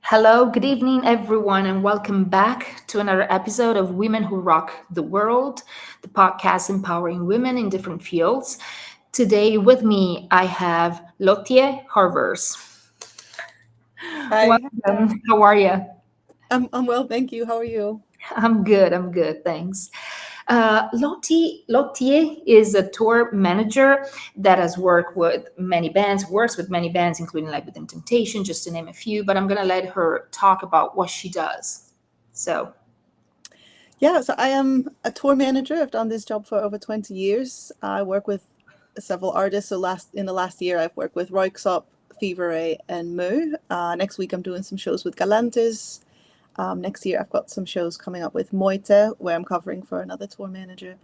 Hello, good evening, everyone, and welcome back to another episode of Women Who Rock the World, the podcast empowering women in different fields. Today, with me, I have Lotje Horvers. Hi, Welcome. How are you? I'm well, thank you. How are you? I'm good. I'm good. Thanks. Lottie is a tour manager that has worked with many bands, works with many bands, including like Within Temptation, just to name a few. But I'm gonna let her talk about what she does. So, Yeah, so I am a tour manager. I've done this job for over 20 years. I work with several artists. So in the last year, I've worked with Röyksopp, Fever Ray, and Moo. Next week, I'm doing some shows with Galantis. Next year, I've got some shows coming up with Moite, where I'm covering for another tour manager.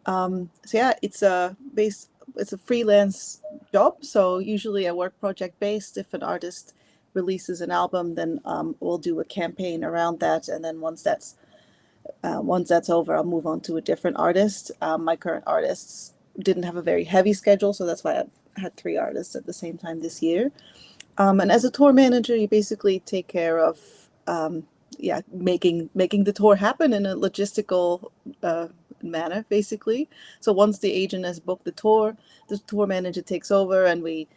So yeah, it's a freelance job. So usually I work project based. If an artist releases an album, then we'll do a campaign around that, and then once that's over, I'll move on to a different artist. My current artists didn't have a very heavy schedule, so that's why I had three artists at the same time this year. And as a tour manager, you basically take care of making the tour happen in a logistical manner, basically. So once the agent has booked the tour manager takes over, and we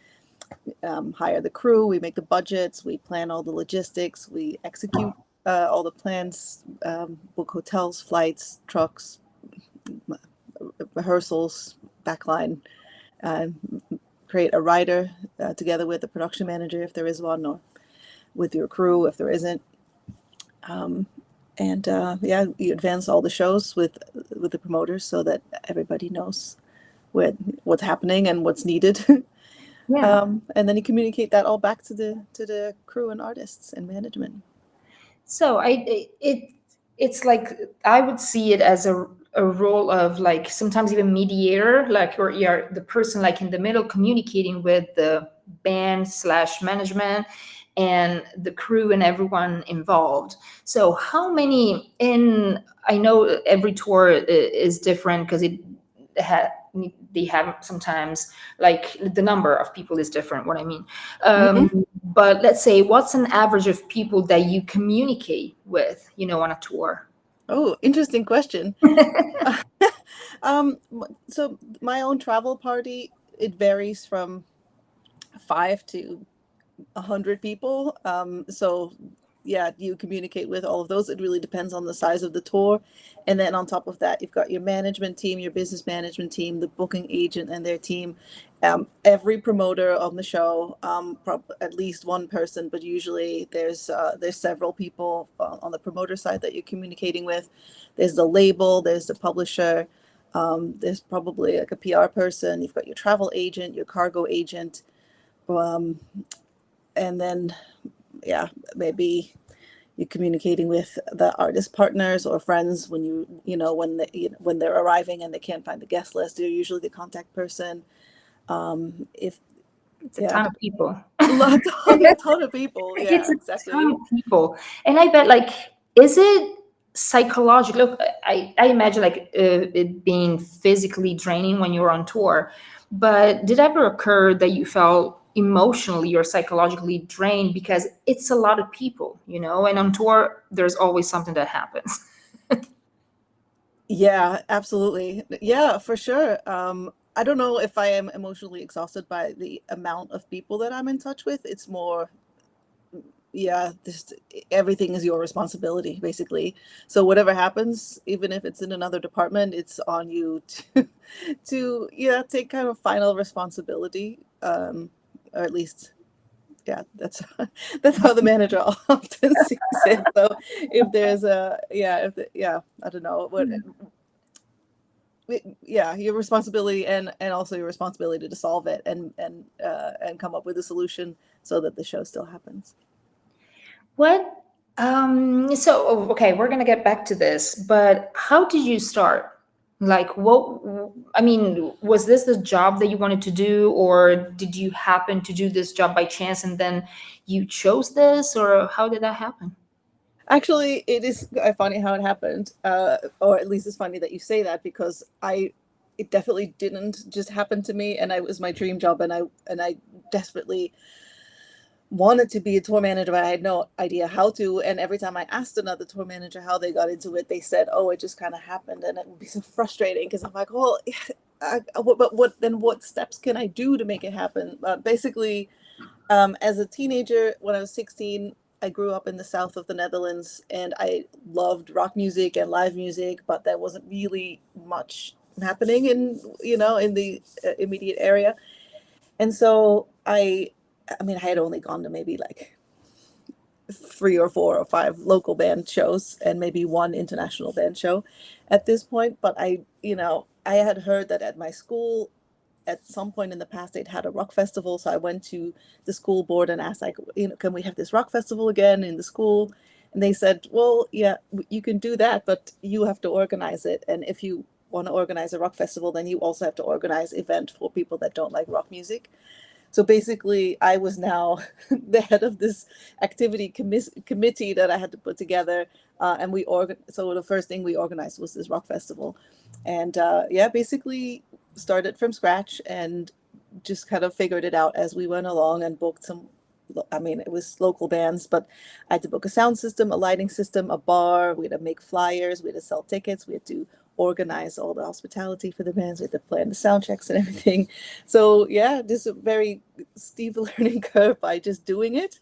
hire the crew, we make the budgets, we plan all the logistics, we execute all the plans, book hotels, flights, trucks, rehearsals, backline, uh, create a rider together with the production manager if there is one, or with your crew if there isn't. And you advance all the shows with the promoters so that everybody knows what's happening and what's needed. yeah. And then you communicate that all back to the crew and artists and management. So it's like I would see it as a role of like sometimes even mediator, like you're the person like in the middle communicating with the band slash management and the crew and everyone involved. So how many in I know every tour is different because it had they have sometimes like the number of people is different what I mean Hmm. but let's say what's an average of people that you communicate with on a tour. Oh, interesting question. Um, so my own travel party, it varies from 5 to 100 people. So yeah, you communicate with all of those. It really depends on the size of the tour. And then on top of that, you've got your management team, your business management team, the booking agent and their team, every promoter on the show, at least one person, but usually there's several people on the promoter side that you're communicating with. There's the label, there's the publisher, there's probably like a PR person. You've got your travel agent, your cargo agent. Um, and then yeah, maybe you're communicating with the artist partners or friends when when they're arriving and they can't find the guest list. They're usually the contact person. If It's a Yeah, ton of people. a ton of people. It's Yeah, a ton exactly. of people, and I bet like is it psychological? Look, I imagine like it being physically draining when you're on tour, but did it ever occur that you felt emotionally or psychologically drained because it's a lot of people, and on tour there's always something that happens. Yeah, absolutely. Yeah, for sure. I don't know if I am emotionally exhausted by the amount of people that I'm in touch with. It's more, yeah, just everything is your responsibility, basically. So whatever happens, even if it's in another department, it's on you to take kind of final responsibility. Or at least, yeah, that's that's how the manager often sees it. So if there's a yeah, if the, yeah, I don't know what, yeah, your responsibility and also your responsibility to solve it and come up with a solution so that the show still happens. What? Okay, we're gonna get back to this, but how did you start? Like, what? I mean, was this the job that you wanted to do, or did you happen to do this job by chance and then you chose this, or how did that happen? Actually, it is funny how it happened, or at least it's funny that you say that because it definitely didn't just happen to me, and it was my dream job, and I desperately wanted to be a tour manager, but I had no idea how to. And every time I asked another tour manager how they got into it, they said, "Oh, it just kind of happened," and it would be so frustrating because I'm like, "Well, but what steps can I do to make it happen?" Basically, as a teenager, when I was 16, I grew up in the south of the Netherlands, and I loved rock music and live music, but there wasn't really much happening in the immediate area. And so I mean, I had only gone to maybe like 3 or 4 or 5 local band shows and maybe one international band show at this point. But I had heard that at my school at some point in the past they'd had a rock festival. So I went to the school board and asked, like, can we have this rock festival again in the school? And they said, well, yeah, you can do that, but you have to organize it. And if you want to organize a rock festival, then you also have to organize event for people that don't like rock music. So basically, I was now the head of this activity committee that I had to put together. And so the first thing we organized was this rock festival. And yeah, basically started from scratch and just kind of figured it out as we went along and booked some. I mean, it was local bands, but I had to book a sound system, a lighting system, a bar. We had to make flyers. We had to sell tickets. We had to organize all the hospitality for the bands. We had to plan the sound checks and everything. So yeah, this is a very steep learning curve by just doing it.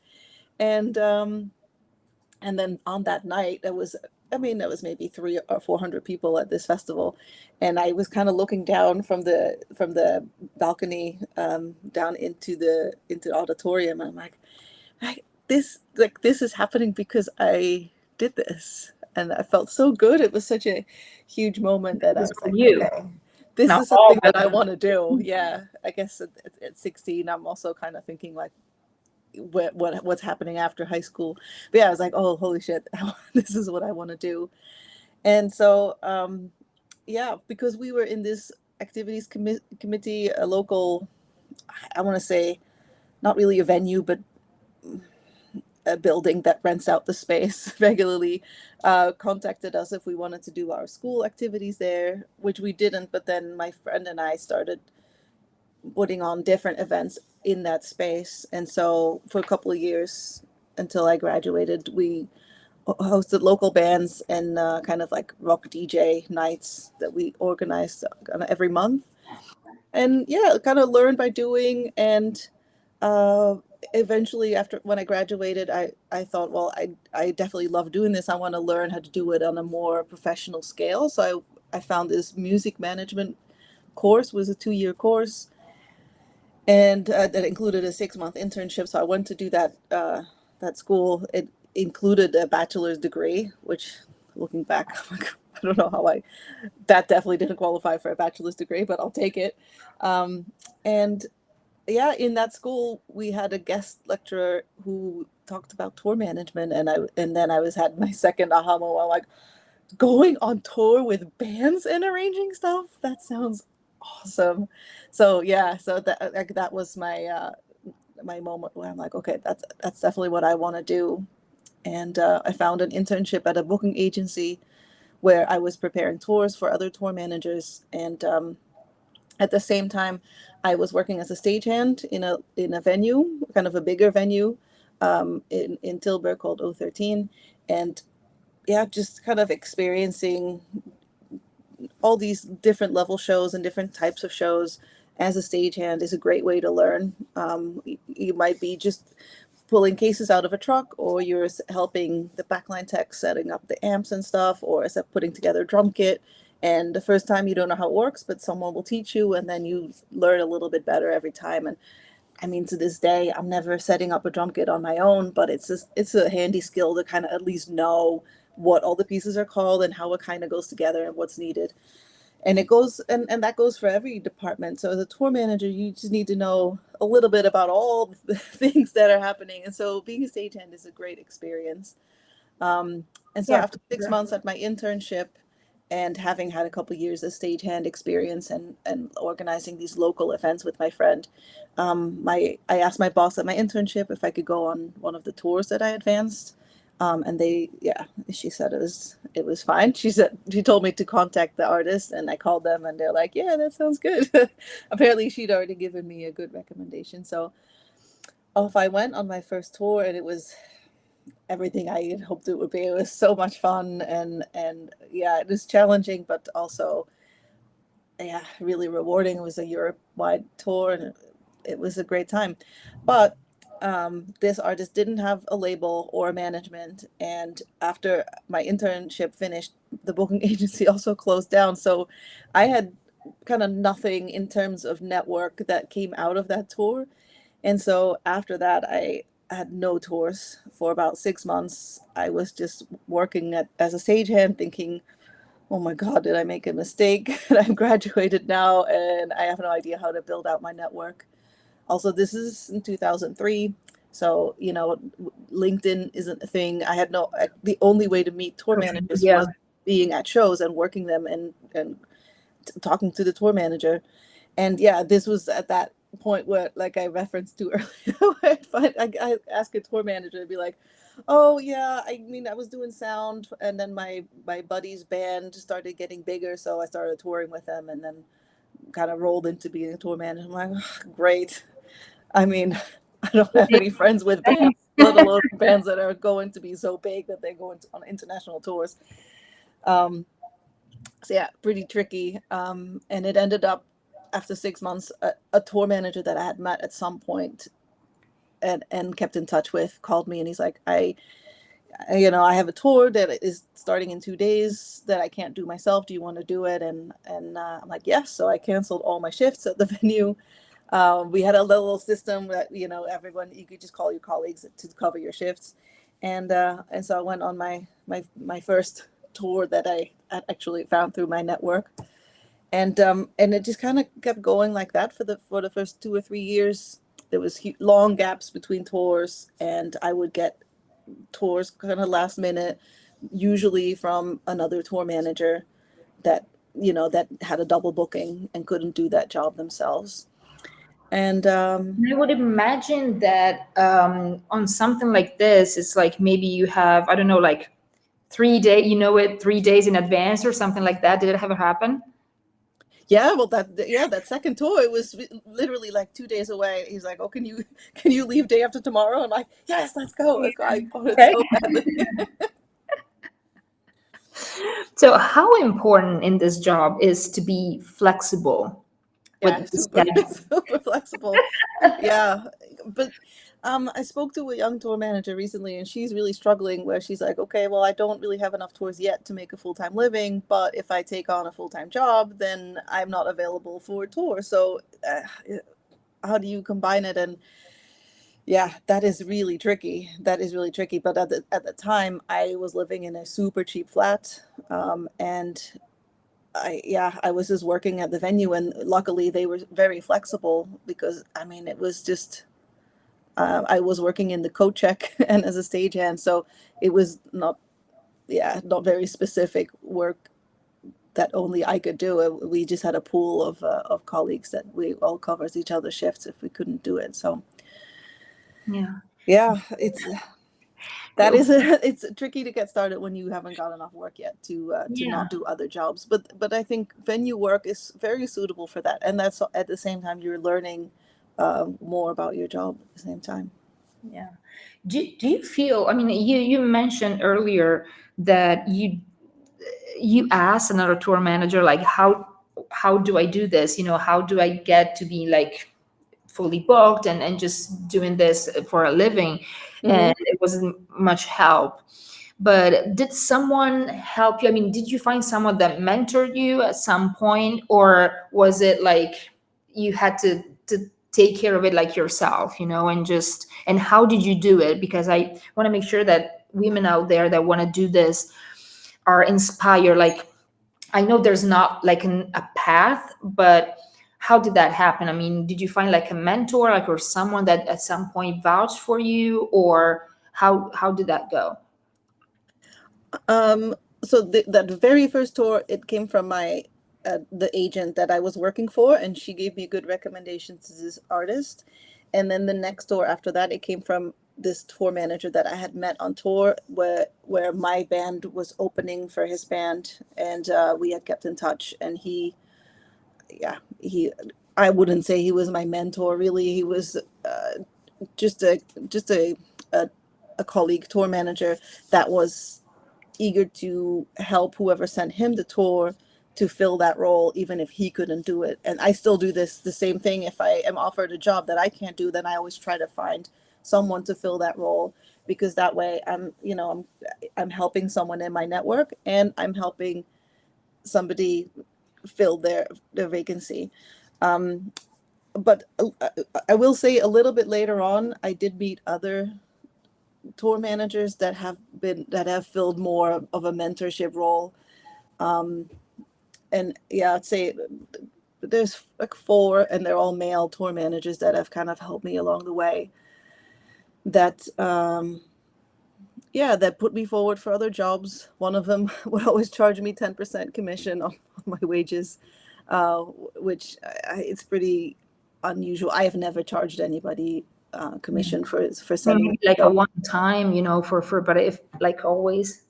And then on that night, there was maybe 300 or 400 people at this festival, and I was kind of looking down from the balcony down into the auditorium, and I'm like, this is happening because I did this, and I felt so good. It was such a huge moment that I was like, you. okay, this Now is something all that I want to do. Yeah, I guess at 16, I'm also kind of thinking like, what's happening after high school. But yeah, I was like, oh, holy shit, this is what I want to do. And so yeah, because we were in this activities committee, a local, I want to say, not really a venue, but a building that rents out the space regularly, contacted us if we wanted to do our school activities there, which we didn't. But then my friend and I started putting on different events in that space. And so for a couple of years until I graduated, we hosted local bands and kind of like rock DJ nights that we organized every month. And yeah, kind of learned by doing. And uh, eventually, after when I graduated, I thought, well, I definitely love doing this. I want to learn how to do it on a more professional scale. So I found this music management course, was a 2-year course, and that included a 6-month internship. So I went to do that school. It included a bachelor's degree, which, looking back, I don't know how that definitely didn't qualify for a bachelor's degree, but I'll take it. And yeah, in that school we had a guest lecturer who talked about tour management, and then I had my second aha moment. I'm like, going on tour with bands and arranging stuff, that sounds awesome. So yeah, so that was my moment where I'm like, okay, that's definitely what I want to do. And I found an internship at a booking agency where I was preparing tours for other tour managers, and at the same time I was working as a stagehand in a venue, kind of a bigger venue, in Tilburg called O13. And yeah, just kind of experiencing all these different level shows and different types of shows as a stagehand is a great way to learn. You might be just pulling cases out of a truck, or you're helping the backline tech setting up the amps and stuff, or putting together a drum kit. And the first time you don't know how it works, but someone will teach you, and then you learn a little bit better every time. And I mean, to this day, I'm never setting up a drum kit on my own, but it's a handy skill to kind of at least know what all the pieces are called and how it kind of goes together and what's needed. And it goes, and that goes for every department. So as a tour manager, you just need to know a little bit about all the things that are happening. And so being a stagehand is a great experience. And so after 6 months at my internship, and having had a couple of years of stagehand experience and organizing these local events with my friend, I asked my boss at my internship if I could go on one of the tours that I advanced. And she said it was fine. She told me to contact the artist, and I called them, and they're like, yeah, that sounds good. Apparently she'd already given me a good recommendation. So Off I went on my first tour, and it was everything I had hoped it would be. It was so much fun, and yeah, it was challenging, but also yeah, really rewarding. It was a Europe-wide tour, and it was a great time. But this artist didn't have a label or management, and after my internship finished, the booking agency also closed down. So I had kind of nothing in terms of network that came out of that tour. And so after that, I had no tours for about 6 months. I was just working as a stagehand, thinking, oh my God, did I make a mistake? I'm graduated now and I have no idea how to build out my network. Also, this is in 2003. So, LinkedIn isn't a thing. I had the only way to meet tour managers Yeah. was being at shows and working them and talking to the tour manager. And yeah, this was at that point where, like I referenced to earlier, I ask a tour manager to be like, oh yeah, I mean, I was doing sound, and then my buddy's band started getting bigger, so I started touring with them, and then kind of rolled into being a tour manager. I'm like, oh, great. I mean, I don't have any friends with bands, let alone bands that are going to be so big that they're going on international tours. So yeah, pretty tricky. And it ended up after 6 months, a tour manager that I had met at some point and kept in touch with called me, and he's like, I have a tour that is starting in 2 days that I can't do myself. Do you want to do it? And I'm like, yes. So I canceled all my shifts at the venue. We had a little system that, everyone, you could just call your colleagues to cover your shifts. And so I went on my first tour that I actually found through my network. And it just kind of kept going like that for the first 2 or 3 years. There was long gaps between tours, and I would get tours kind of last minute, usually from another tour manager that had a double booking and couldn't do that job themselves. And I would imagine that on something like this, it's like maybe you have, I don't know, like 3 days in advance or something like that. Did it ever happen? yeah, well, that second tour, it was literally like 2 days away. He's like, oh, can you leave day after tomorrow? I'm like, yes, let's go. I wanted Okay. so badly. So how important in this job is to be flexible Yeah, with the super schedule? super flexible. Yeah, but I spoke to a young tour manager recently, and she's really struggling. Where she's like, okay, well, I don't really have enough tours yet to make a full-time living, but if I take on a full-time job, then I'm not available for a tour. So how do you combine it? And yeah, that is really tricky. That is really tricky. But at the time, I was living in a super cheap flat, and I was just working at the venue, and luckily they were very flexible because I mean it was just I was working in the coat check and as a stagehand, so it was not very specific work that only I could do. We just had a pool of colleagues that we all covers each other's shifts if we couldn't do it. So yeah, it's tricky to get started when you haven't got enough work yet to not do other jobs. But I think venue work is very suitable for that, and that's at the same time you're learning more about your job at the same time. Yeah. Do you feel, I mean, you mentioned earlier that you asked another tour manager, like, how do I do this? How do I get to be like fully booked and just doing this for a living? And it wasn't much help. But did someone help you? I mean, did you find someone that mentored you at some point, or was it like you had to take care of it like yourself, and how did you do it? Because I want to make sure that women out there that want to do this are inspired. Like, I know there's not like a path, but how did that happen? I mean, did you find like a mentor, like, or someone that at some point vouched for you, or how did that go? So that very first tour, it came from my the agent that I was working for, and she gave me good recommendations to this artist. And then the next tour after that, it came from this tour manager that I had met on tour, where my band was opening for his band, and we had kept in touch. And he I wouldn't say he was my mentor, really. He was just a colleague tour manager that was eager to help whoever sent him the tour to fill that role, even if he couldn't do it. And I still do the same thing. If I am offered a job that I can't do, then I always try to find someone to fill that role, because that way I'm helping someone in my network, and I'm helping somebody fill their vacancy. But I will say, a little bit later on, I did meet other tour managers that have filled more of a mentorship role. And yeah, I'd say there's like 4, and they're all male tour managers that have kind of helped me along the way, that that put me forward for other jobs. One of them would always charge me 10% commission on my wages, which it's pretty unusual. I have never charged anybody commission for sending me like a a job. one time, for but if like always.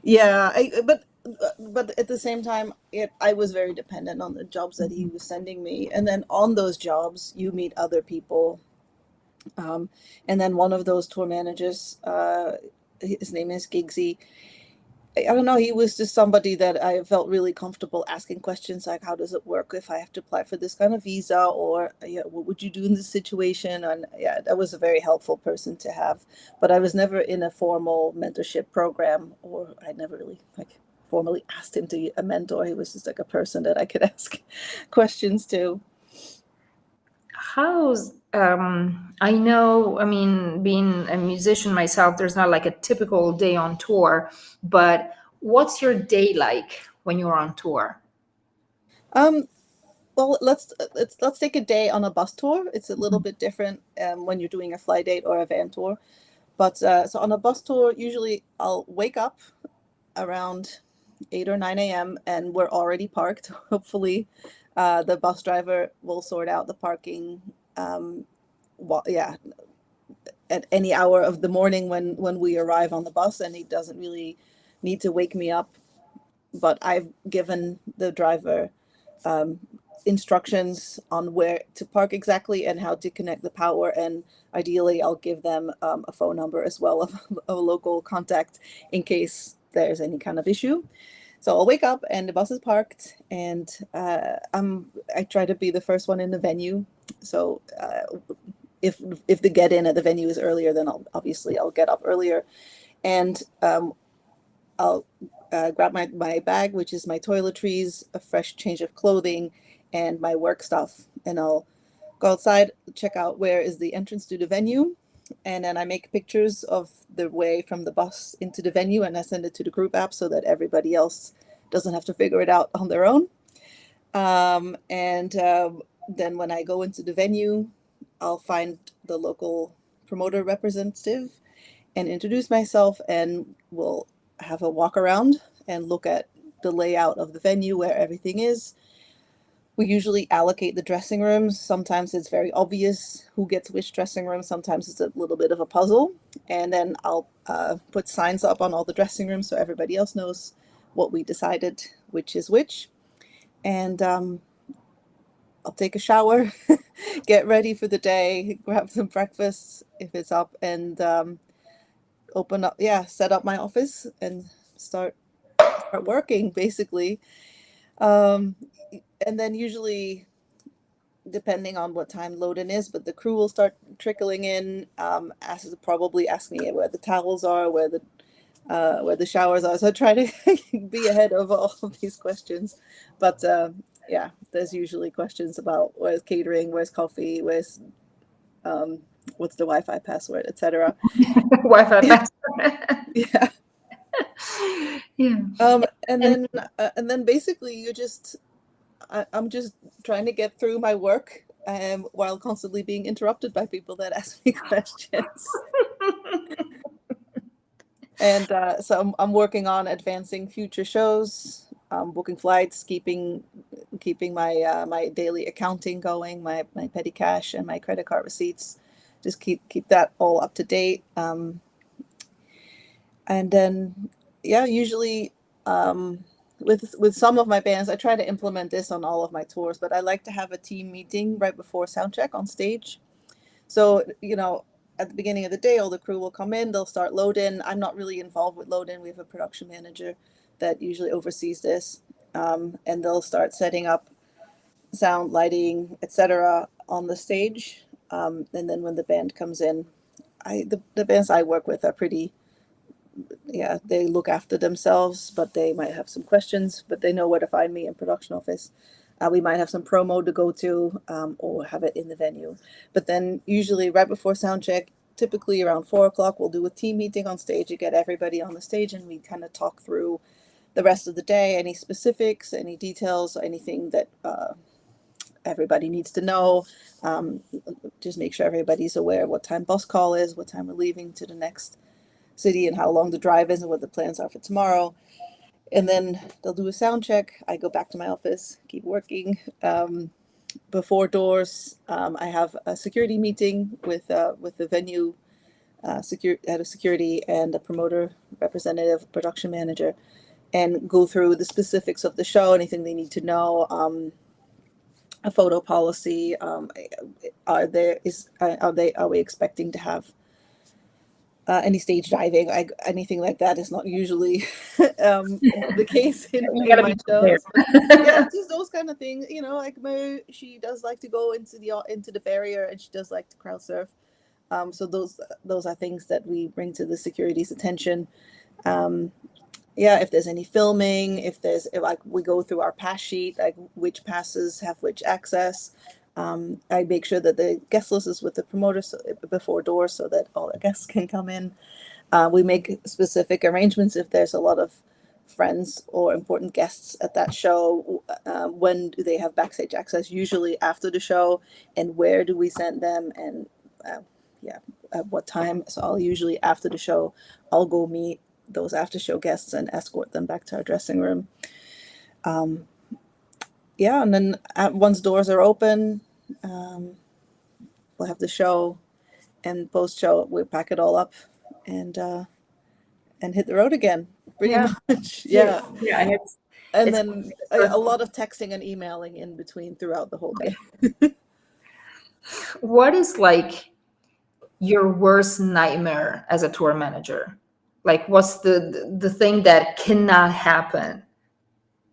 Yeah, but at the same time, I was very dependent on the jobs that he was sending me, and then on those jobs, you meet other people. And then one of those tour managers, his name is Giggsy. I don't know, he was just somebody that I felt really comfortable asking questions like, how does it work if I have to apply for this kind of visa, or what would you do in this situation? And yeah, that was a very helpful person to have. But I was never in a formal mentorship program, or I never really formally asked him to be a mentor. He was just like a person that I could ask questions to. How's I know, I mean, being a musician myself, there's not like a typical day on tour, but what's your day like when you're on tour? Well, let's take a day on a bus tour. It's a little bit different when you're doing a fly date or a van tour. But so on a bus tour, usually I'll wake up around 8 or 9 a.m. and we're already parked. Hopefully, the bus driver will sort out the parking. At any hour of the morning when we arrive on the bus, and he doesn't really need to wake me up. But I've given the driver instructions on where to park exactly and how to connect the power, and ideally I'll give them a phone number as well of a local contact in case there's any kind of issue. So I'll wake up and the bus is parked, and I try to be the first one in the venue. So if the get in at the venue is earlier, then I'll get up earlier, and I'll grab my bag, which is my toiletries, a fresh change of clothing, and my work stuff. And I'll go outside, check out where is the entrance to the venue. And then I make pictures of the way from the bus into the venue, and I send it to the group app so that everybody else doesn't have to figure it out on their own. Then when I go into the venue, I'll find the local promoter representative and introduce myself, and we'll have a walk around and look at the layout of the venue, where everything is. We usually allocate the dressing rooms. Sometimes it's very obvious who gets which dressing room. Sometimes it's a little bit of a puzzle. And then I'll put signs up on all the dressing rooms so everybody else knows what we decided, which is which. And I'll take a shower, get ready for the day, grab some breakfast if it's up, and set up my office and start working, basically. And then usually, depending on what time load-in is, but the crew will start trickling in, probably ask me where the towels are, where the showers are. So I try to be ahead of all of these questions. But there's usually questions about where's catering, where's coffee, where's what's the Wi-Fi password, etc. Wi-Fi password. Yeah. Yeah. And then basically I'm just trying to get through my work while constantly being interrupted by people that ask me questions. And so I'm working on advancing future shows, booking flights, keeping my daily accounting going, my petty cash and my credit card receipts. Just keep that all up to date. And then usually with some of my bands, I try to implement this on all of my tours, but I like to have a team meeting right before sound check on stage. So, at the beginning of the day, all the crew will come in, they'll start load in. I'm not really involved with load in. We have a production manager that usually oversees this. And they'll start setting up sound, lighting, etc. on the stage. And then when the band comes in, the bands I work with are pretty, they look after themselves, but they might have some questions, but they know where to find me in production office. We might have some promo to go to, or have it in the venue. But then usually right before sound check, typically around 4 o'clock, we'll do a team meeting on stage to get everybody on the stage, and we kind of talk through the rest of the day, any specifics, any details, anything that everybody needs to know. Just make sure everybody's aware what time bus call is, what time we're leaving to the next city, and how long the drive is, and what the plans are for tomorrow. And then they'll do a sound check. I go back to my office, keep working. Before doors, I have a security meeting with the venue head of security and a promoter representative, production manager, and go through the specifics of the show, anything they need to know. A photo policy. Are we expecting to have any stage diving? Anything like that is not usually the case in my shows. Yeah, just those kind of things. Like Mo, she does like to go into the barrier, and she does like to crowd surf. So those are things that we bring to the security's attention. If there's any filming, if we go through our pass sheet, like which passes have which access. I make sure that the guest list is with the promoter before doors so that all the guests can come in. We make specific arrangements if there's a lot of friends or important guests at that show. When do they have backstage access? Usually after the show, and where do we send them? And at what time? So I'll usually after the show, I'll go meet those after show guests and escort them back to our dressing room. And then once doors are open, we'll have the show, and post show we'll pack it all up and hit the road again. Pretty much. Yeah. And then a lot of texting and emailing in between throughout the whole day. What is like your worst nightmare as a tour manager? Like, what's the thing that cannot happen?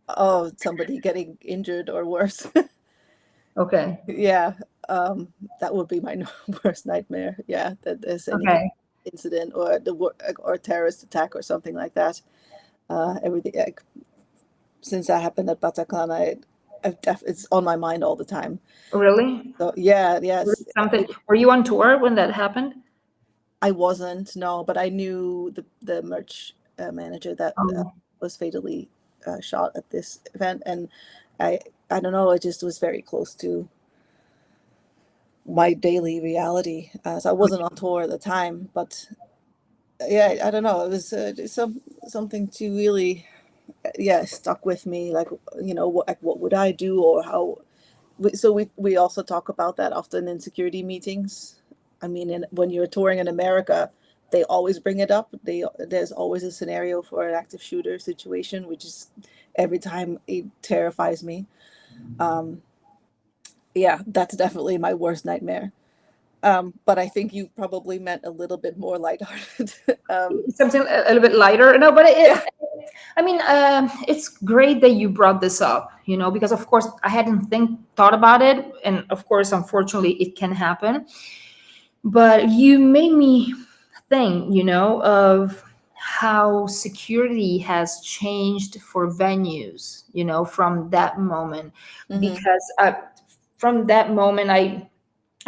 Oh, somebody getting injured or worse. Okay. Yeah, that would be my worst nightmare. Yeah, that there's any incident or terrorist attack or something like that. Everything since that happened at Bataclan, it's on my mind all the time. Really? So yes. Were you on tour when that happened? I wasn't, no, but I knew the merch manager that was fatally shot at this event, and I don't know, it just was very close to my daily reality. So I wasn't on tour at the time, but I don't know, it was something to really stuck with me, like what would I do, or how. So we also talk about that often in security meetings. I mean, when you're touring in America, they always bring it up. There's always a scenario for an active shooter situation, which is every time it terrifies me. That's definitely my worst nightmare. But I think you probably meant a little bit more lighthearted. Something a little bit lighter. No, but it's great that you brought this up, because of course I hadn't thought about it. And of course, unfortunately, it can happen. But you made me think, of how security has changed for venues, from that moment. Mm-hmm. Because from that moment, I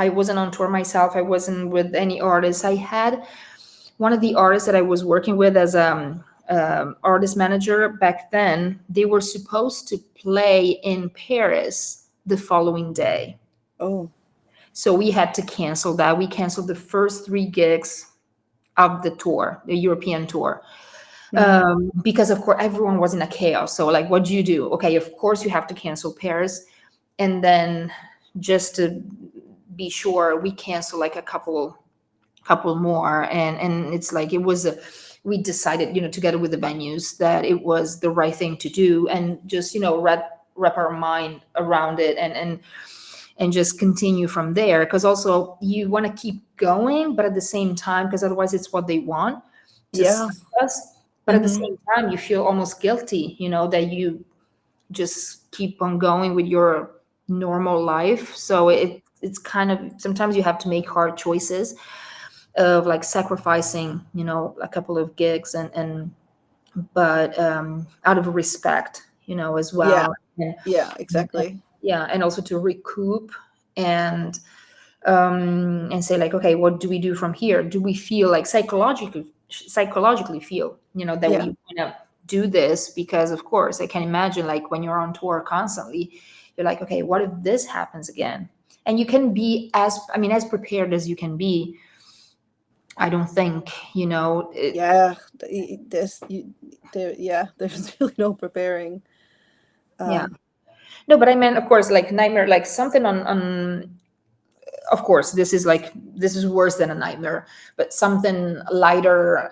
wasn't on tour myself. I wasn't with any artists. I had one of the artists that I was working with as artist manager back then. They were supposed to play in Paris the following day. Oh. So we had to cancel that. We canceled the first 3 gigs of the tour, the European tour. Mm-hmm. Because of course everyone was in a chaos. So like, what do you do? Okay, of course you have to cancel Paris. And then just to be sure, we cancel like a couple more. And it's like, we decided, together with the venues, that it was the right thing to do, and just, wrap our mind around it. And and just continue from there. Because also you want to keep going, but at the same time, because otherwise it's what they want to Yeah. see us. But at the same time, you feel almost guilty, that you just keep on going with your normal life. So it's kind of, sometimes you have to make hard choices of like sacrificing, a couple of gigs, and but out of respect, as Yeah. well. And Yeah, exactly. yeah, and also to recoup and say like, okay, what do we do from here? Do we feel like psychologically feel, that Yeah. we want to do this? Because of course I can imagine, like, when you're on tour constantly, you're like, okay, what if this happens again? And you can be as prepared as you can be. I don't think, Yeah. There's really no preparing. yeah. Um, No, but I meant, of course, like nightmare, like something on of course, this is worse than a nightmare, but something lighter,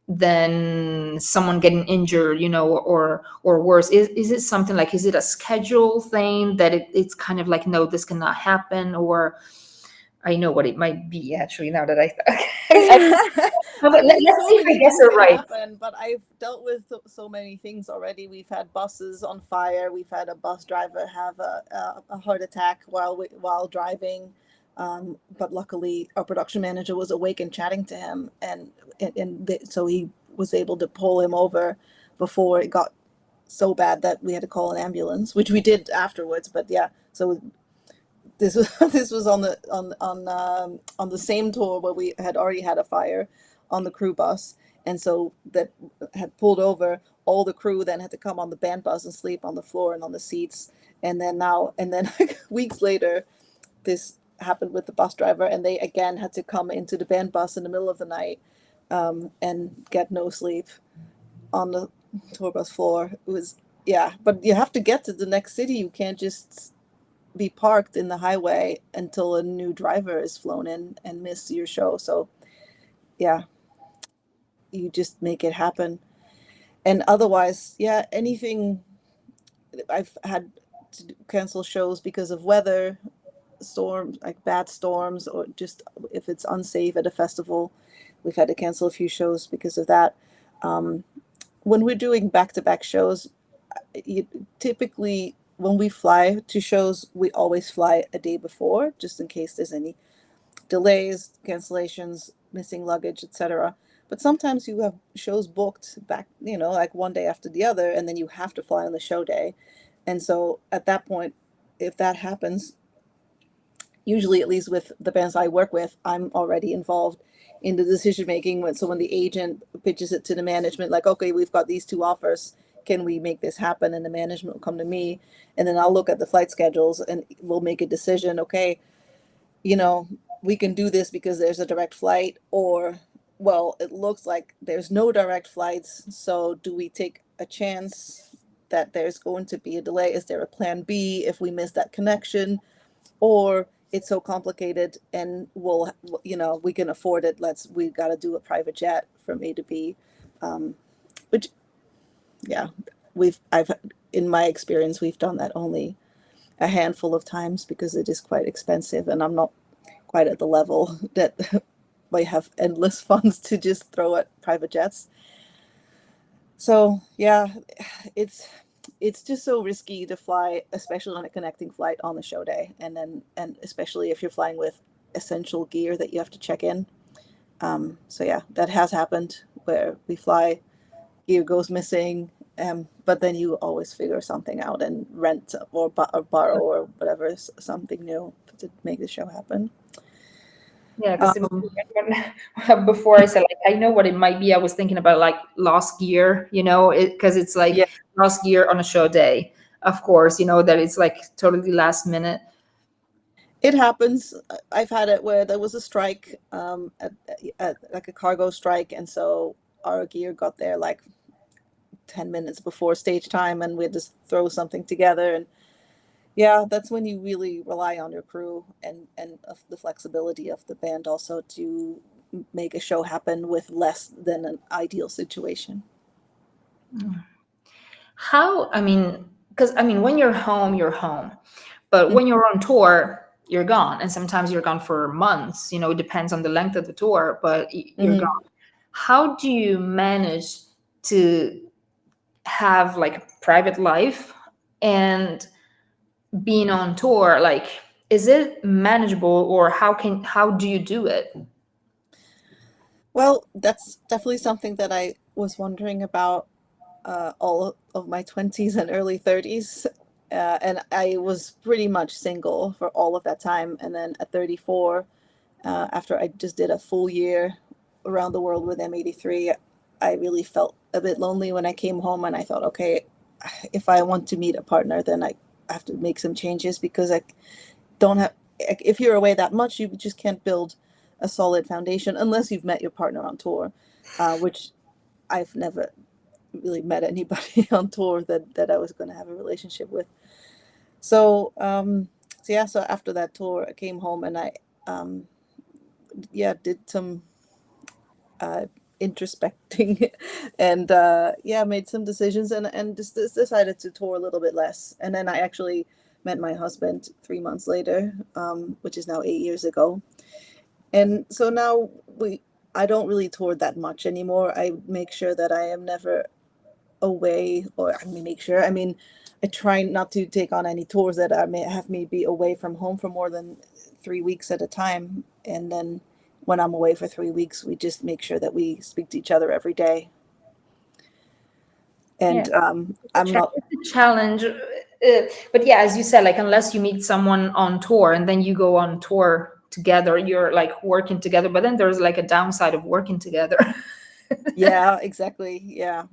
than someone getting injured, or worse. Is it something like, is it a schedule thing that it's kind of like, no, this cannot happen? Or I know what it might be, actually, now that I mean, let's so see if I many guess things it can right. happen, but I've dealt with so many things already. We've had buses on fire. We've had a bus driver have a heart attack while driving. But luckily, our production manager was awake and chatting to him, so he was able to pull him over before it got so bad that we had to call an ambulance, which we did afterwards. But yeah, so this was this was on the same tour where we had already had a fire on the crew bus, and so that had pulled over. All the crew then had to come on the band bus and sleep on the floor and on the seats. And then like, weeks later, this happened with the bus driver, and they again had to come into the band bus in the middle of the night, and get no sleep on the tour bus floor. It was, yeah, but you have to get to the next city. You can't just be parked in the highway until a new driver is flown in and miss your show. So yeah, you just make it happen. And otherwise, yeah, anything. I've had to cancel shows because of weather, storms, like bad storms, or just if it's unsafe at a festival. We've had to cancel a few shows because of that. Um, when we're doing back-to-back shows, typically when we fly to shows, we always fly a day before, just in case there's any delays, cancellations, missing luggage, etc. But sometimes you have shows booked back, like one day after the other, and then you have to fly on the show day. And so at that point, if that happens, usually, at least with the bands I work with, I'm already involved in the decision making. When the agent pitches it to the management, like, okay, we've got these two offers, can we make this happen? And the management will come to me, and then I'll look at the flight schedules and we'll make a decision. Okay, you know, we can do this because there's a direct flight, or, well, it looks like there's no direct flights. So do we take a chance that there's going to be a delay? Is there a plan B if we miss that connection? Or it's so complicated and we can afford it. We got to do a private jet from A to B. Which, yeah, I've, in my experience, we've done that only a handful of times because it is quite expensive, and I'm not quite at the level that I have endless funds to just throw at private jets. So yeah, it's just so risky to fly, especially on a connecting flight on the show day, and especially if you're flying with essential gear that you have to check in. So yeah, that has happened where we fly, gear goes missing, but then you always figure something out and rent or borrow or whatever, something new to make the show happen. Yeah, because Um, before I said, like, I know what it might be, I was thinking about like lost gear, because it's like yeah, lost gear on a show day. Of course, that it's like totally last minute. it happens. I've had it where there was a strike, like a cargo strike, and so our gear got there like 10 minutes before stage time, and we had to throw something together. And yeah, that's when you really rely on your crew and of the flexibility of the band also to make a show happen with less than an ideal situation. How, I mean, because when you're home, you're home. But Mm. when you're on tour, you're gone. And sometimes you're gone for months. It depends on the length of the tour, but you're Mhm. gone. How do you manage to have like a private life and being on tour? Like, is it manageable, or how do you do it? Well, that's definitely something that I was wondering about all of my 20s and early 30s. And I was pretty much single for all of that time. And then at 34, after I just did a full year around the world with M83, I really felt a bit lonely when I came home, and I thought, okay, if I want to meet a partner, then I have to make some changes, because I don't have, if you're away that much, you just can't build a solid foundation unless you've met your partner on tour, which I've never really met anybody on tour that I was going to have a relationship with. So, so yeah, so after that tour, I came home, and I, um, yeah, did some uh, introspecting, and yeah, made some decisions, and just decided to tour a little bit less. And then I actually met my husband 3 months later, which is now 8 years ago. And so now I don't really tour that much anymore. I make sure that I am never away, or I mean, make sure. I mean, I try not to take on any tours that I may have me be away from home for more than 3 weeks at a time. And then when I'm away for 3 weeks, we just make sure that we speak to each other every day. Yeah, And I'm not. it's a challenge. But yeah, as you said, like unless you meet someone on tour and then you go on tour together, you're like working together. But then there's like a downside of working together Yeah, exactly. Yeah,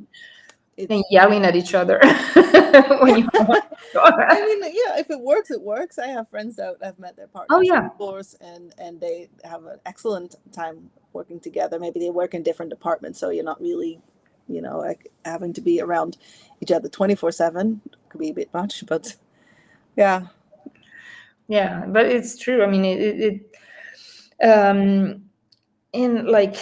and it's. yelling at each other when you go on I tour. mean, yeah, if it works, it works. I have friends that have met their Oh partners yeah, on tours, and they have an excellent time working together. Maybe they work in different departments, so you're not really, like having to be around each other 24/7. Could be a bit much, but yeah. yeah. But it's true. I mean, um, and like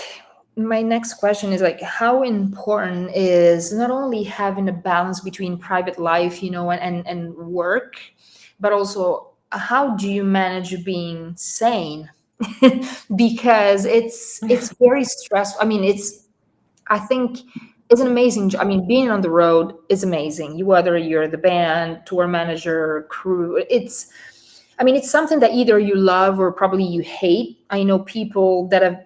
my next question is like, how important is not only having a balance between private life, and work, but also how do you manage being sane? Because it's very stressful. I mean, I think it's an amazing I mean, being on the road is amazing. Whether you're the band, tour manager, crew, I mean, it's something that either you love or probably you hate. I know people that have,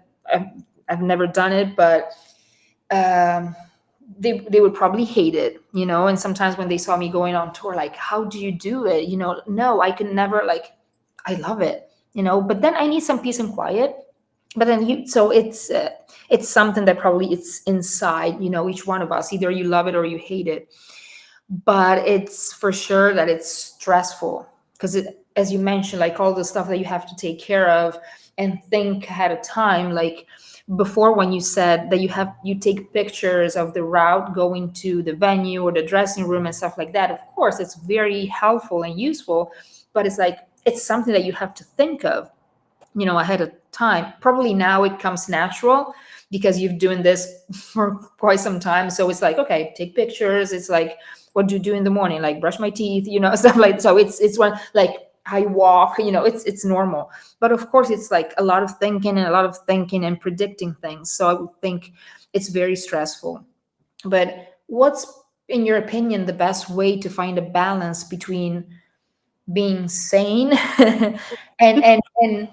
I've never done it, but um, they would probably hate it, And sometimes when they saw me going on tour, like, how do you do it? No, I could never. Like, I love it, But then I need some peace and quiet. But then so it's something that probably it's inside, each one of us. Either you love it or you hate it. But it's for sure that it's stressful because as you mentioned, like all the stuff that you have to take care of and think ahead of time. Like before, when you said that you take pictures of the route going to the venue or the dressing room and stuff like that, of course it's very helpful and useful, but it's like it's something that you have to think of, ahead of time. Probably now it comes natural because you've doing this for quite some time. So it's like, okay, take pictures. It's like, what do you do in the morning? Like brush my teeth, stuff like. So it's one like I walk, it's normal. But of course, it's like a lot of thinking and predicting things. So I would think it's very stressful. But what's, in your opinion, the best way to find a balance between being sane and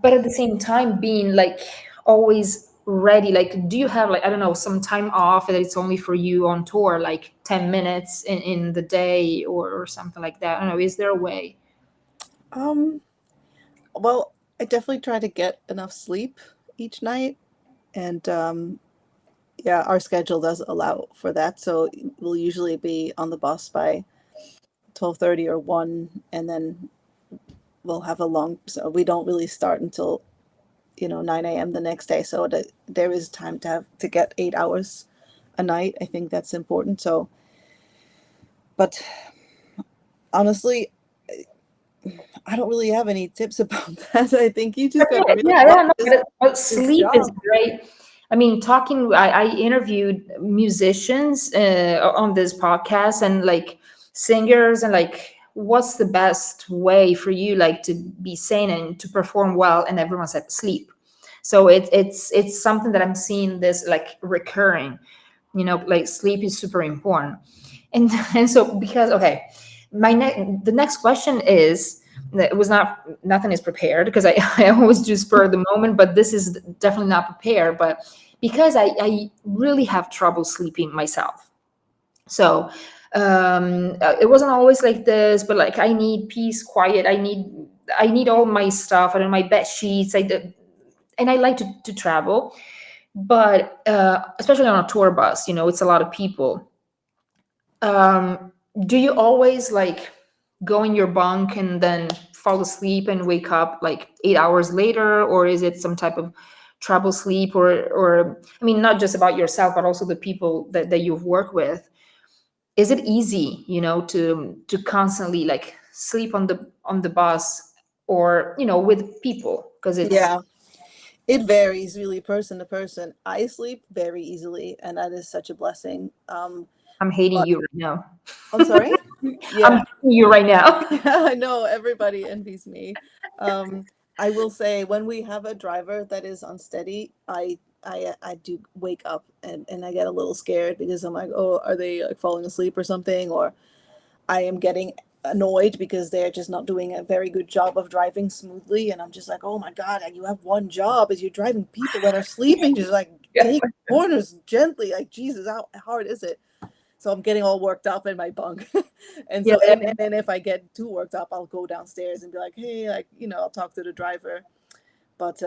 but at the same time being like always ready? Like, do you have, like, I don't know, some time off that it's only for you on tour, like 10 minutes in the day, or something like that? I don't know, is there a way? um well, I definitely try to get enough sleep each night, and yeah, our schedule does allow for that, so we'll usually be on the bus by 12:30 or 1, and then we'll have a long, so we don't really start until 9 a.m. the next day, so that there is time to get 8 hours a night. I think that's important. So, but honestly, I don't really have any tips about that. I think you just got to really Yeah, love yeah, no, but this sleep is job. great. I mean, I interviewed musicians on this podcast, and like singers, and like what's the best way for you, like, to be sane and to perform well and everyone's asleep? So it's something that I'm seeing this like recurring, like sleep is super important. And and so, because, okay, the next question is, it was not, nothing is prepared, because I always do spur of the moment, but this is definitely not prepared. But because I really have trouble sleeping myself. So it wasn't always like this, but like I need peace, quiet. I need all my stuff. I don't my bed sheets. And I like to travel, but especially on a tour bus, it's a lot of people. Do you always like go in your bunk and then fall asleep and wake up like 8 hours later, or is it some type of trouble sleep, or I mean, not just about yourself, but also the people that you've worked with? Is it easy, to constantly like sleep on the bus, or with people, because it's Yeah, it varies really person to person. I sleep very easily, and that is such a blessing. I'm hating But you right now. I'm sorry. I'm Yeah, hating you right now. yeah, I know everybody envies me. I will say when we have a driver that is unsteady, I do wake up and I get a little scared because I'm like, oh, are they like falling asleep or something? Or I am getting annoyed because they're just not doing a very good job of driving smoothly. And I'm just like, oh my God, you have one job is you're driving people that are sleeping, just like Yeah. take corners gently. Like, Jesus, how hard is it? So I'm getting all worked up in my bunk. And Yeah. so, and then if I get too worked up, I'll go downstairs and be like, hey, like, I'll talk to the driver. But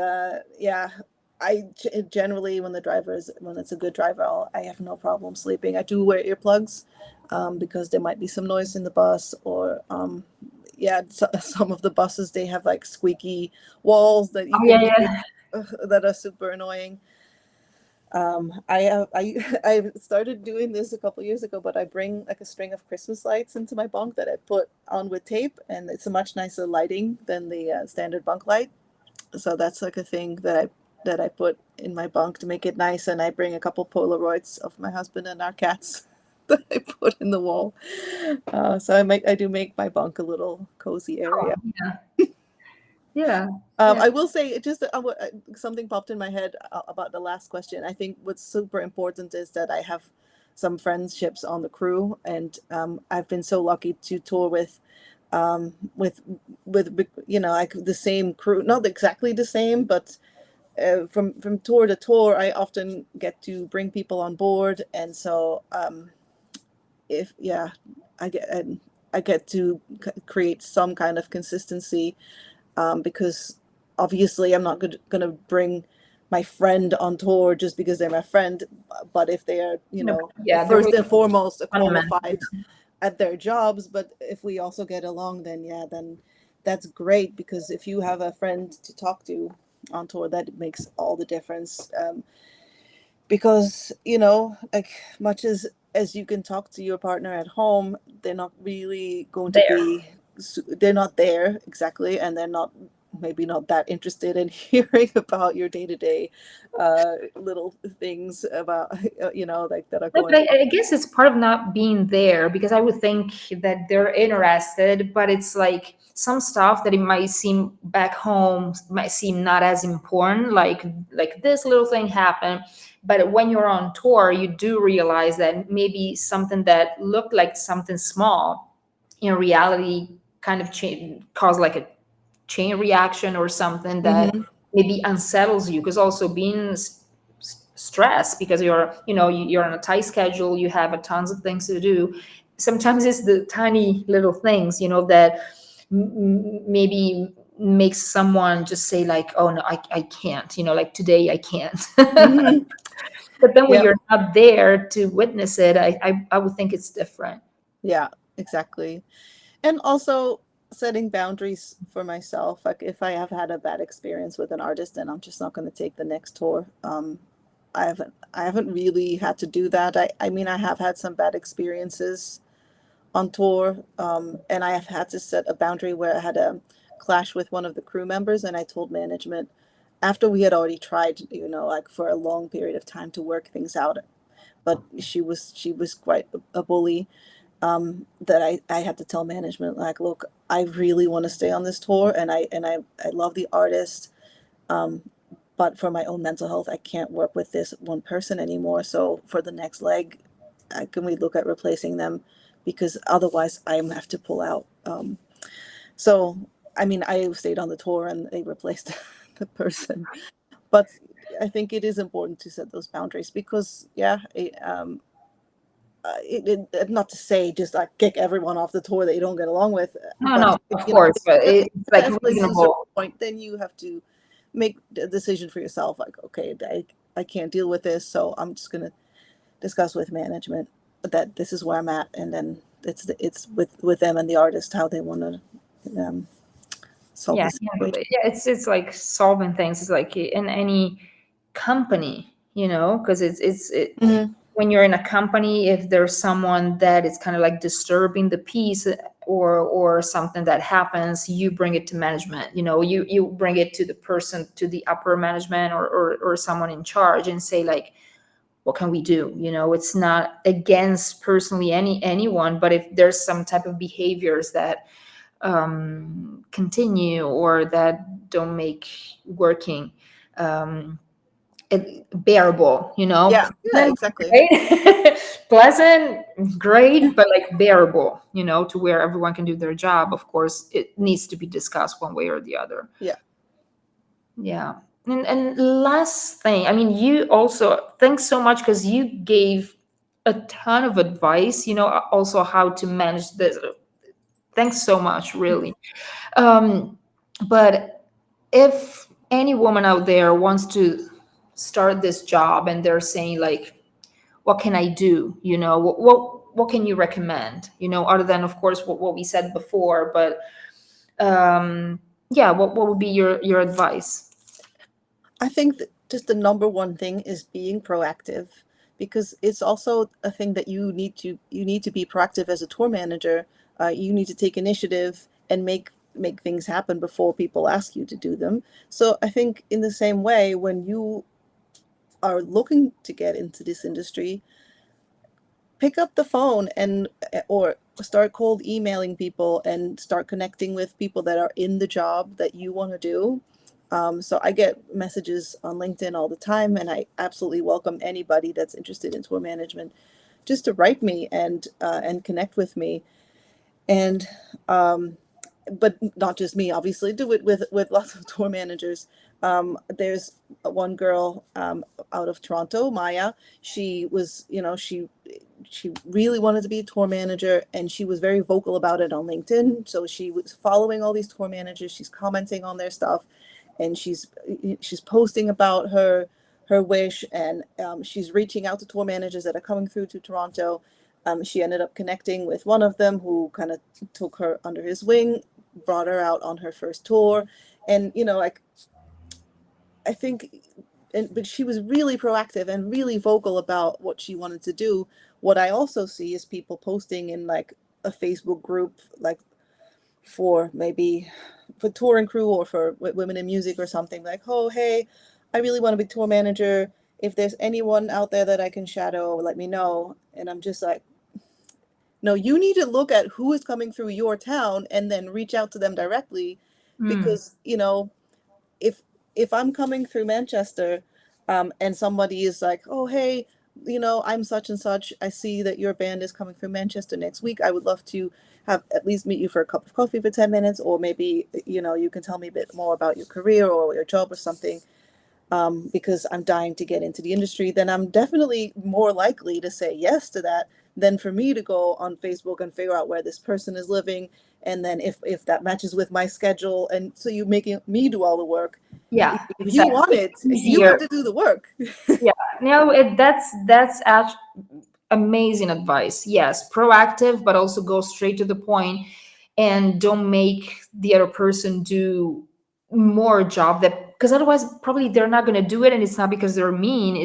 yeah, generally when it's a good driver, I have no problem sleeping. I do wear earplugs because there might be some noise in the bus, or yeah, some of the buses, they have like squeaky walls that you Oh, can yeah, hear, yeah. that are super annoying. I started doing this a couple years ago, but I bring like a string of Christmas lights into my bunk that I put on with tape, and it's a much nicer lighting than the standard bunk light. So that's like a thing that I put in my bunk to make it nice, and I bring a couple Polaroids of my husband and our cats that I put in the wall. So I do make my bunk a little cozy area. Oh, yeah. Yeah. I will say something popped in my head about the last question. I think what's super important is that I have some friendships on the crew, and I've been so lucky to tour with um, with like the same crew, not exactly the same, but from tour to tour, I often get to bring people on board, and so if yeah, I get to create some kind of consistency, because obviously I'm not going to bring my friend on tour just because they're my friend, but if they are, No, yeah, there first was and foremost a fundamental. qualified at their jobs, but if we also get along, then yeah, then that's great, because if you have a friend to talk to on tour, that makes all the difference. Because like, much as you can talk to your partner at home, they're not really going to There. be they're not there exactly, and they're not maybe not that interested in hearing about your day-to-day little things about like that are No, going but on. I guess it's part of not being there, because I would think that they're interested, but it's like some stuff that it might seem back home might seem not as important, like this little thing happened. But when you're on tour, you do realize that maybe something that looked like something small in reality kind of cause like a chain reaction, or something that Hmm. maybe unsettles you, because also being stressed, because you're on a tight schedule, you have a tons of things to do. Sometimes it's the tiny little things, that maybe makes someone just say like, oh no, I can't, like today I can't. Hmm. But then when Yeah. you're not there to witness it, I would think it's different. Yeah, exactly. And also setting boundaries for myself. Like, if I have had a bad experience with an artist, then I'm just not going to take the next tour. I haven't really had to do that. I mean, I have had some bad experiences on tour, and I have had to set a boundary where I had a clash with one of the crew members, and I told management after we had already tried, like for a long period of time to work things out. But she was quite a bully, that I had to tell management, like, look, I really want to stay on this tour, and I love the artist, but for my own mental health, I can't work with this one person anymore. So for the next leg, can we look at replacing them? Because otherwise, I have to pull out. So I mean, I stayed on the tour, and they replaced the person. But I think it is important to set those boundaries, because not to say just like kick everyone off the tour that you don't get along with, No, but no, of course, but it's if like it escalates to a certain reasonable. point, then you have to make a decision for yourself. Like, okay, I can't deal with this, so I'm just gonna discuss with management that this is where I'm at, and then it's with them and the artist how they want to solve Yeah, the situation. yeah, it's like solving things. It's like in any company, because Mhm. when you're in a company, if there's someone that is kind of like disturbing the peace, or something that happens, you bring it to management. You bring it to the person, to the upper management, or someone in charge, and say like, what can we do? It's not against personally anyone, but if there's some type of behaviors that continue, or that don't make working bearable, Yeah, yeah, pleasant, exactly. great. Pleasant, great, but like bearable, to where everyone can do their job. Of course, it needs to be discussed one way or the other. Yeah. Yeah. And last thing, I mean, you also, thanks so much, because you gave a ton of advice, also how to manage this. Thanks so much, really. Um, but if any woman out there wants to start this job, and they're saying like, what can I do? What can you recommend? Other than, of course, what we said before, but yeah, what would be your advice? I think that just the number one thing is being proactive, because it's also a thing that you need to be proactive as a tour manager. You need to take initiative and make things happen before people ask you to do them. So I think in the same way, when you are looking to get into this industry, pick up the phone and or start cold emailing people and start connecting with people that are in the job that you want to do. So I get messages on LinkedIn all the time, and I absolutely welcome anybody that's interested in tour management just to write me and connect with me. And but not just me, obviously, do it with lots of tour managers. There's one girl out of Toronto, Maya. She was, she really wanted to be a tour manager, and she was very vocal about it on LinkedIn. So she was following all these tour managers. She's commenting on their stuff, and she's posting about her wish, and she's reaching out to tour managers that are coming through to Toronto. She ended up connecting with one of them who kind of took her under his wing, brought her out on her first tour, and like I think, but she was really proactive and really vocal about what she wanted to do. What I also see is people posting in like a Facebook group, like for maybe for touring crew or for women in music or something, like, oh, hey, I really want to be tour manager. If there's anyone out there that I can shadow, let me know. And I'm just like, no, you need to look at who is coming through your town and then reach out to them directly, Mm, because if I'm coming through Manchester, and somebody is like, oh, hey, I'm such and such. I see that your band is coming through Manchester next week. I would love to have at least meet you for a cup of coffee for 10 minutes, or maybe you can tell me a bit more about your career or your job or something, because I'm dying to get into the industry. Then I'm definitely more likely to say yes to that than for me to go on Facebook and figure out where this person is living. And then if that matches with my schedule, and so you making me do all the work. If yeah, you exactly. want It's it, you easier. have to do the work. Yeah, no, that's actually amazing advice. Yes, proactive, but also go straight to the point, and don't make the other person do more job, that because otherwise probably they're not going to do it, and it's not because they're mean.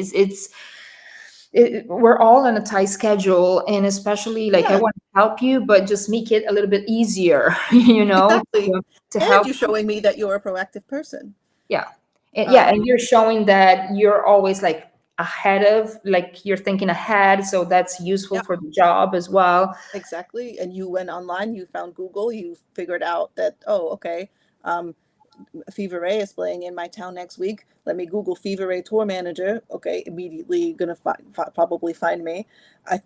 We're all on a tight schedule, and especially like I Yeah, want to help you, but just make it a little bit easier, exactly. to And help. you're showing me that you're a proactive person. Yeah. And yeah, and Um, you're showing that you're always like ahead of, like you're thinking ahead, so that's useful Yeah. for the job as well. Exactly. And you went online, you found Google, you figured out that, oh, okay, Fever Ray is playing in my town next week. Let me Google Fever Ray tour manager. Okay, immediately gonna probably find me. I,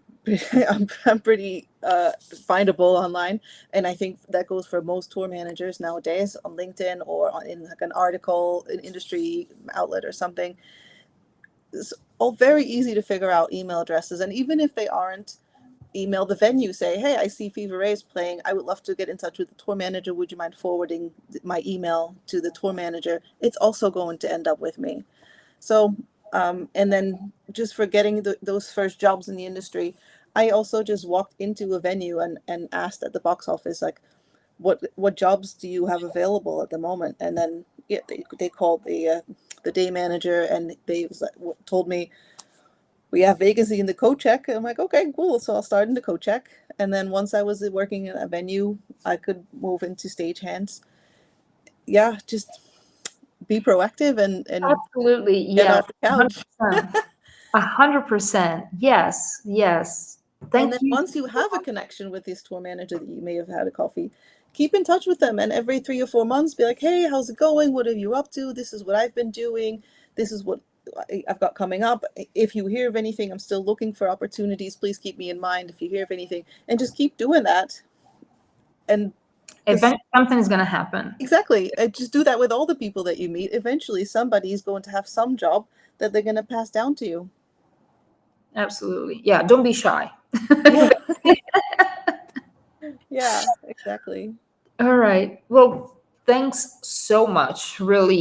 I'm pretty findable online, and I think that goes for most tour managers nowadays on LinkedIn or in like an article, an industry outlet or something. It's all very easy to figure out email addresses, and even if they aren't, email the venue, say, hey, I see Fever Ray is playing. I would love to get in touch with the tour manager. Would you mind forwarding my email to the tour manager? It's also going to end up with me. So, and then just for getting those first jobs in the industry, I also just walked into a venue and asked at the box office, like, what jobs do you have available at the moment? And then yeah, they called the day manager, and they was like, told me, we have vacancy in the coat check. I'm like, okay, cool. So I'll start in the coat check. And then once I was working in a venue, I could move into stagehands. Yeah, just be proactive and Absolutely, get yes, off the couch. 100%. 100%. Yes, yes. And Thank then you. once you have a connection with this tour manager that you may have had a coffee, keep in touch with them. And every 3 or 4 months, be like, hey, how's it going? What are you up to? This is what I've been doing. This is what I've got coming up. If you hear of anything, I'm still looking for opportunities. Please keep me in mind if you hear of anything. And just keep doing that. And because Eventually, something is going to happen. exactly, just do that with all the people that you meet. Eventually, somebody is going to have some job that they're going to pass down to you. Absolutely. Yeah, don't be shy. Yeah. Yeah, exactly. All right. Well, thanks so much. Really,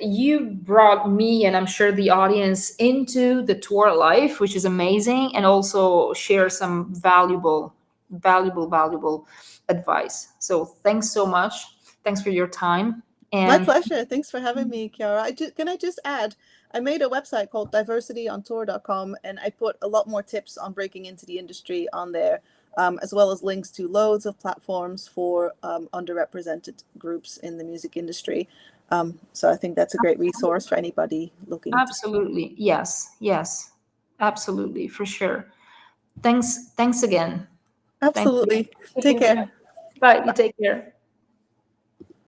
you brought me and I'm sure the audience into the tour life, which is amazing, and also share some valuable advice. So thanks so much. Thanks for your time. My And pleasure. Thanks for having me, Kiara. Can I just add, I made a website called diversityontour.com, and I put a lot more tips on breaking into the industry on there, as well as links to loads of platforms for underrepresented groups in the music industry. So I think that's a great resource for anybody looking to. absolutely, yes, absolutely, for sure. Thanks again. Thank you. Absolutely. Take Taking care. care. Bye. You take care.